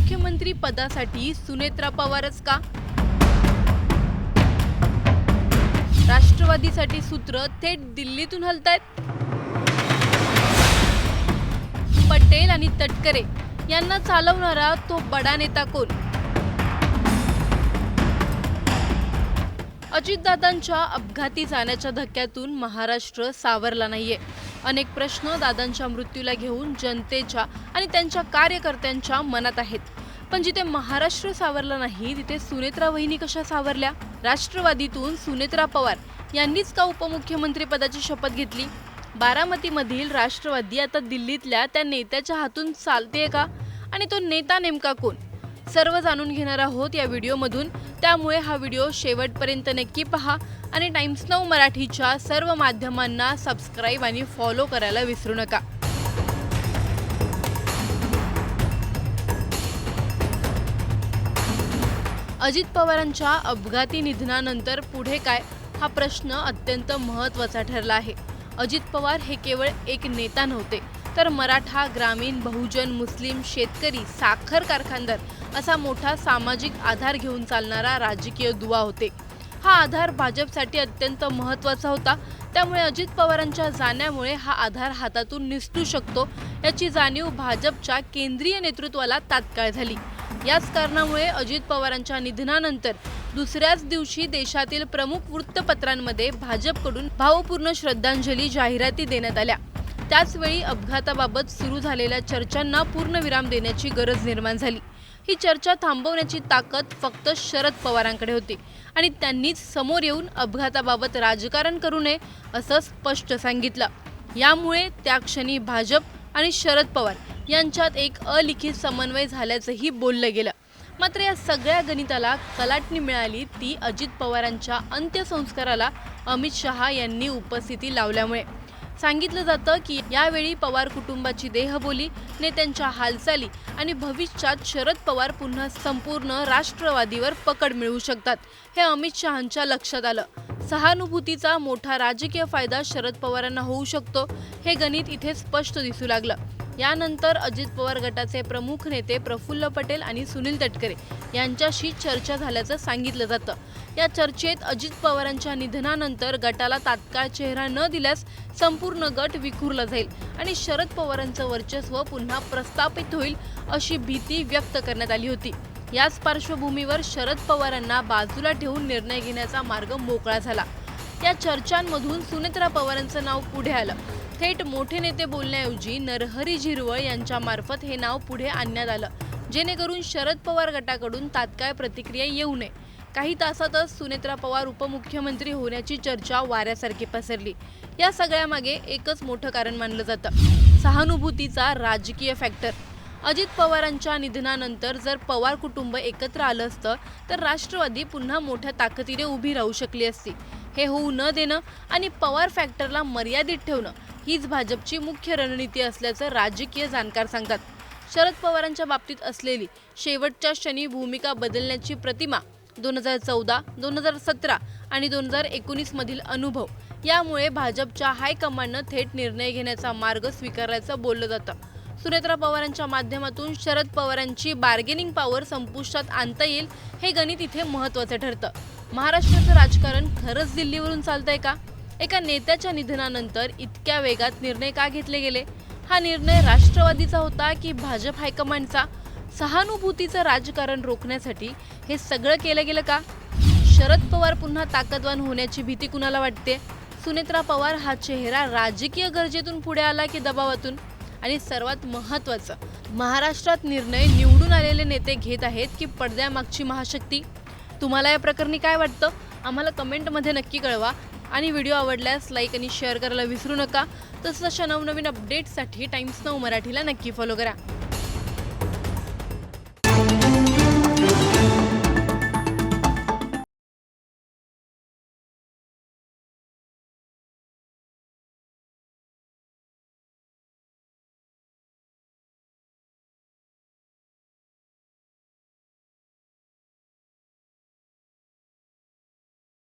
उपमुख्यमंत्री पदासाठी सुनेत्रा पवारच का? राष्ट्रवादीसाठी सूत्र थेट दिल्लीतून हलतायत. पटेल आणि तटकरे यांना चालवणारा तो बडा नेता कोण? अजितदादांच्या अपघाती जाण्याच्या धक्क्यातून महाराष्ट्र सावरला नाहीये. अनेक प्रश्न दादांच्या मृत्यूला घेऊन जनतेच्या आणि त्यांच्या कार्यकर्त्यांच्या मनात आहेत. पण जिथे महाराष्ट्र सावरला नाही तिथे सुनेत्रा वहिनी कशा सावरल्या? राष्ट्रवादीतून सुनेत्रा पवार यांनीच का उपमुख्यमंत्री पदाची शपथ घेतली? बारामतीमधील राष्ट्रवादी आता दिल्लीतल्या त्या नेत्याच्या हातून चालतेय का? आणि तो नेता नेमका कोण? सर्व जाणून घेणार आहोत या व्हिडिओमधून. त्यामुळे हा व्हिडिओ शेवटपर्यंत नक्की पहा आणि टाइम्स नाऊ मराठीच्या सर्व माध्यमांना सबस्क्राईब आणि फॉलो करायला विसरू नका. अजित पवारांच्या अपघाती निधनानंतर पुढे काय, हा प्रश्न अत्यंत महत्त्वाचा ठरला आहे. अजित पवार हे केवळ एक नेता नव्हते, तर मराठा, ग्रामीण, बहुजन, मुस्लिम, शेतकरी, साखर कारखानदार असा मोठा सामाजिक आधार घेऊन चालणारा राजकीय दुवा होते. हा आधार भाजपसाठी अत्यंत महत्त्वाचा होता. त्यामुळे अजित पवारांच्या जाण्यामुळे हा आधार हातातून निसटू शकतो याची जाणीव भाजपच्या केंद्रीय नेतृत्वाला तात्काळ झाली. याच कारणामुळे अजित पवारांच्या निधनानंतर दुसऱ्याच दिवशी देशातील प्रमुख वृत्तपत्रांमध्ये भाजपकडून भावपूर्ण श्रद्धांजली जाहिराती देण्यात आल्या. त्याचवेळी अपघाताबाबत सुरू झालेल्या चर्चांना पूर्णविराम देण्याची गरज निर्माण झाली. ही चर्चा थांबवण्याची ताकद फक्त शरद पवारांकडे होती आणि त्यांनीच समोर येऊन अपघाताबाबत राजकारण करू नये असं स्पष्ट सांगितलं. यामुळे त्या क्षणी भाजप आणि शरद पवार यांच्यात एक अलिखित समन्वय झाल्याचंही बोललं गेलं. मात्र या सगळ्या गणिताला कलाटणी मिळाली ती अजित पवारांच्या अंत्यसंस्काराला अमित शहा यांनी उपस्थिती लावल्यामुळे. सांगितलं जातं की यावेळी पवार कुटुंबाची देहबोली, नेत्यांच्या हालचाली आणि भविष्यात शरद पवार पुन्हा संपूर्ण राष्ट्रवादीवर पकड मिळवू शकतात हे अमित शहांच्या लक्षात आलं. सहानुभूतीचा मोठा राजकीय फायदा शरद पवारांना होऊ शकतो हे गणित इथे स्पष्ट दिसू लागलं. यानंतर अजित पवार गटाचे प्रमुख नेते प्रफुल्ल पटेल आणि सुनील तटकरे यांच्याशी चर्चा झाल्याचं सांगितलं जातं. या चर्चेत अजित पवारांच्या निधनानंतर गटाला तात्काळ चेहरा न दिल्यास संपूर्ण गट विखुरला जाईल आणि शरद पवारांचं वर्चस्व पुन्हा प्रस्थापित होईल अशी भीती व्यक्त करण्यात आली होती. याच पार्श्वभूमीवर शरद पवारांना बाजूला ठेवून निर्णय घेण्याचा मार्ग मोकळा झाला. या चर्चांमधून सुनेत्रा पवारांचं नाव पुढे आलं. थेट मोठे नेते बोलण्याऐवजी नरहरी झिरवळ यांच्या मार्फत हे नाव पुढे आणण्यात आलं, जेणेकरून शरद पवार गटाकडून तात्काळ प्रतिक्रिया येऊ नये. काही तासातच सुनेत्रा पवार उपमुख्यमंत्री होण्याची चर्चा वाऱ्यासारखी पसरली. या सगळ्यामागे एकच मोठं कारण मानलं जातं, सहानुभूतीचा राजकीय फॅक्टर. अजित पवारांच्या निधनानंतर जर पवार कुटुंब एकत्र आलं असतं तर राष्ट्रवादी पुन्हा मोठ्या ताकदीने उभी राहू शकली असती. हे होऊ न देणं आणि पवार फॅक्टरला मर्यादित ठेवणं हीच भाजपची मुख्य रणनीती असल्याचं राजकीय जाणकार सांगतात. शरद पवारांच्या बाबतीत असलेली शेवटच्या क्षणी भूमिका बदलण्याची प्रतिमा, 2014, 2017 आणि 2019 मधील अनुभव यामुळे भाजपच्या हायकमांडनं थेट निर्णय घेण्याचा मार्ग स्वीकारल्याचं बोललं जातं. सुनेत्रा पवारांच्या माध्यमातून शरद पवारांची बार्गेनिंग पॉवर संपुष्टात आणता येईल हे गणित इथे महत्त्वाचं ठरतं. महाराष्ट्राचं राजकारण खरंच दिल्लीवरून चालतंय का? एका नेत्याच्या निधनानंतर इतक्या वेगात निर्णय का घेतले गेले? हा निर्णय राष्ट्रवादीचा होता की भाजप हायकमांडचा? सहानुभूतीचं राजकारण रोखण्यासाठी हे सगळं केलं गेलं का? शरद पवार पुन्हा ताकदवान होण्याची भीती कुणाला वाटते? सुनेत्रा पवार हा चेहरा राजकीय गरजेतून पुढे आला की दबावातून? आणि सर्वात महत्त्वाचं, महाराष्ट्रात निर्णय निवडून आलेले नेते घेत आहेत की पडद्यामागची महाशक्ती? तुम्हाला या प्रकरणी काय वाटतं? आम्हाला कमेंटमध्ये नक्की कळवा आणि व्हिडिओ आवडल्यास लाईक आणि शेअर करायला विसरू नका. तसंच अशा नवनवीन अपडेट्ससाठी टाइम्स नाऊ मराठीला नक्की फॉलो करा.